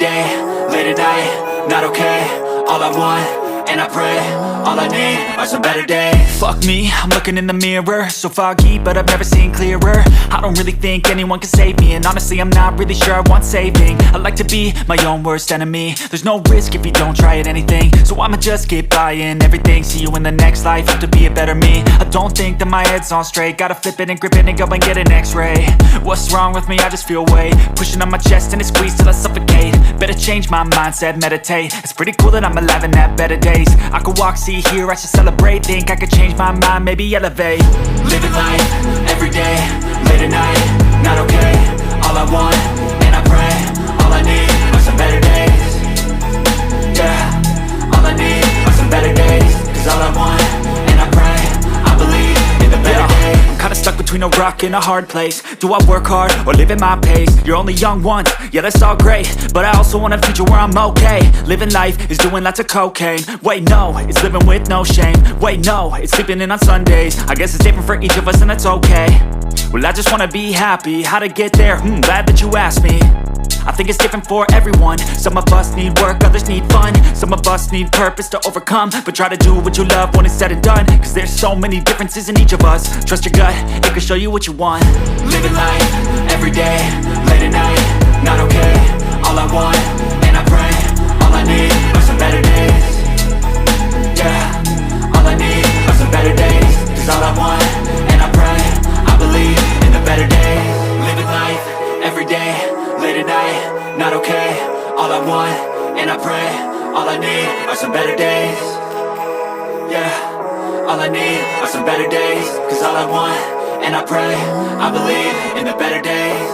day, late at night, not okay. All I want, and I pray, all I need are some better days. Fuck me, I'm looking in the mirror, so foggy, but I've never seen clearer. I don't really think anyone can save me, and honestly I'm not really sure I want saving. I like to be my own worst enemy. There's no risk if you don't try at anything, so I'ma just keep buying everything. See you in the next life, have to be a better me. I don't think that my head's on straight, gotta flip it and grip it and go and get an x-ray. What's wrong with me? I just feel weight pushing on my chest and it squeezes till I suffocate. Better change my mindset, meditate. It's pretty cool that I'm alive and have better days. I could walk, see, hear, I should celebrate. Think I could change my mind, maybe elevate. Living life, everyday, late at night, not okay. All I want, and I pray, all I need are some better days. Yeah, all I need are some better days. Cause all I want, and I pray, I believe in the better days. I'm kinda stuck between a rock and a hard place. Do I work hard or live at my pace? You're only young once, yeah that's all great, but I also want a future where I'm okay. Living life is doing lots of cocaine. Wait no, it's living with no shame. Wait no, it's sleeping in on Sundays. I guess it's different for each of us and that's okay. Well I just wanna be happy, how to get there? Glad that you asked me. I think it's different for everyone. Some of us need work, others need fun. Some of us need purpose to overcome. But try to do what you love when it's said and done. Cause there's so many differences in each of us. Trust your gut, it can show you what you want. Living life, everyday, late at night, not okay. All I want, and I pray, all I need are some better days. Yeah, all I need are some better days. Cause all I want, and I pray, I believe in the better days. Living life, everyday, late at night, not okay. All I want, and I pray, all I need are some better days. Yeah, all I need are some better days. Cause all I want, and I pray, I believe in the better days.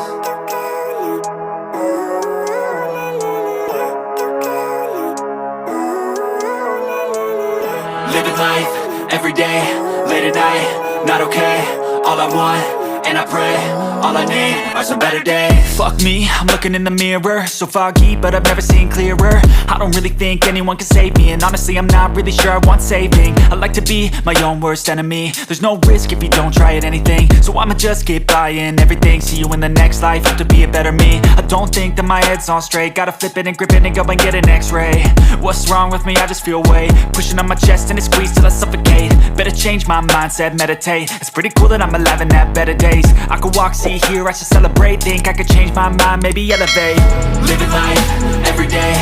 Living life, everyday, late at night, not okay. All I want, and I pray, all I need are some better days. Fuck me, I'm looking in the mirror, so foggy, but I've never seen clearer. I don't really think anyone can save me, and honestly I'm not really sure I want saving. I like to be my own worst enemy. There's no risk if you don't try at anything, so I'ma just keep buying everything. See you in the next life, have to be a better me. I don't think that my head's on straight, gotta flip it and grip it and go and get an x-ray. What's wrong with me? I just feel weight pushing on my chest and it squeezes till I suffocate. Better change my mindset, meditate. It's pretty cool that I'm alive and have better days. I could walk, see, hear, I should celebrate. Think I could change my mind, maybe elevate. Living life, everyday,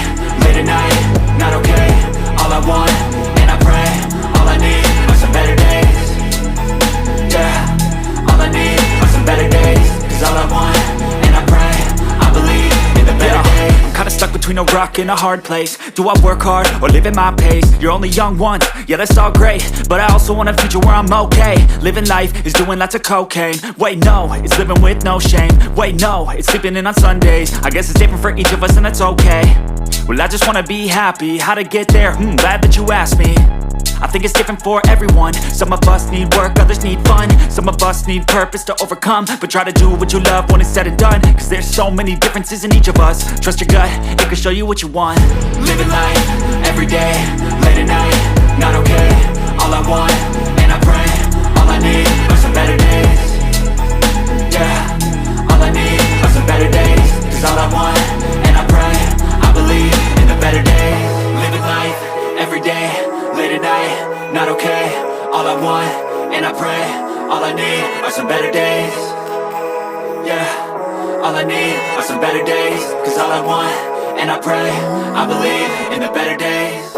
late at night, not okay. All I want, and I pray, all I need are some better days. Yeah, all I need are some better days. Cause all I want, and I pray, I believe in the better days. I'm kinda stuck between a rock and a hard place. Do I work hard or live at my pace? You're only young once, yeah that's all great, but I also want a future where I'm okay. Living life is doing lots of cocaine. Wait no, it's living with no shame. Wait no, it's sleeping in on Sundays. I guess it's different for each of us and that's okay. Well I just wanna be happy, how to get there? Glad that you asked me. I think it's different for everyone. Some of us need work, others need fun. Some of us need purpose to overcome. But try to do what you love when it's said and done. Cause there's so many differences in each of us. Trust your gut, it can show you what you want. Living life, everyday, late at night, not okay. All I want, and I pray, all I need are some better days. Yeah, all I need are some better days. Cause all I want, and I pray, I believe in the better days. Living life, everyday, late at night, not okay. All I want, and I pray, all I need are some better days. Yeah, all I need are some better days. Cause all I want, and I pray, I believe in the better days.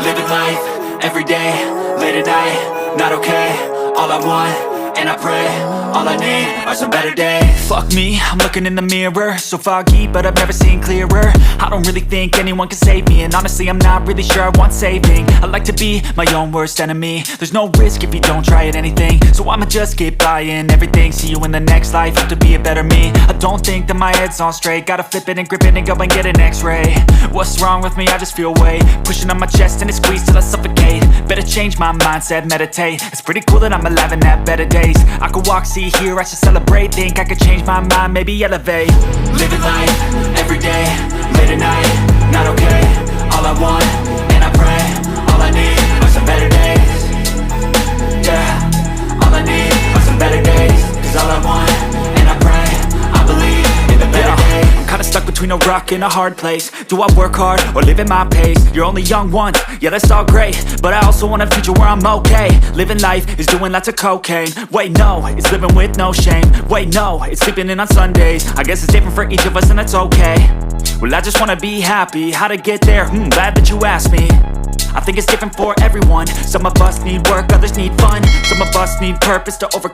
Living life, everyday, late at night, not okay. All I want, and I pray, all I need are some better days. Fuck me, I'm looking in the mirror, so foggy, but I've never seen clearer. I don't really think anyone can save me, and honestly I'm not really sure I want saving. I like to be my own worst enemy. There's no risk if you don't try at anything, so I'ma just keep buying everything. See you in the next life, have to be a better me. I don't think that my head's on straight, gotta flip it and grip it and go and get an x-ray. What's wrong with me? I just feel weight pushing on my chest and it squeezes till I suffocate. Better change my mindset, meditate. It's pretty cool that I'm alive and have better days. I could walk, see, hear, I should celebrate. Think I could change my mind, maybe elevate. Living life, everyday, late at night, not okay. All I want, and I pray, all I need are some better days. Yeah, a rock in a hard place. Do I work hard or live at my pace? You're only young once, yeah that's all great, but I also want a future where I'm okay. Living life is doing lots of cocaine. Wait no, it's living with no shame. Wait no, it's sleeping in on Sundays. I guess it's different for each of us and that's okay. Well I just wanna be happy, how to get there? Glad that you asked me. I think it's different for everyone. Some of us need work, others need fun. Some of us need purpose to overcome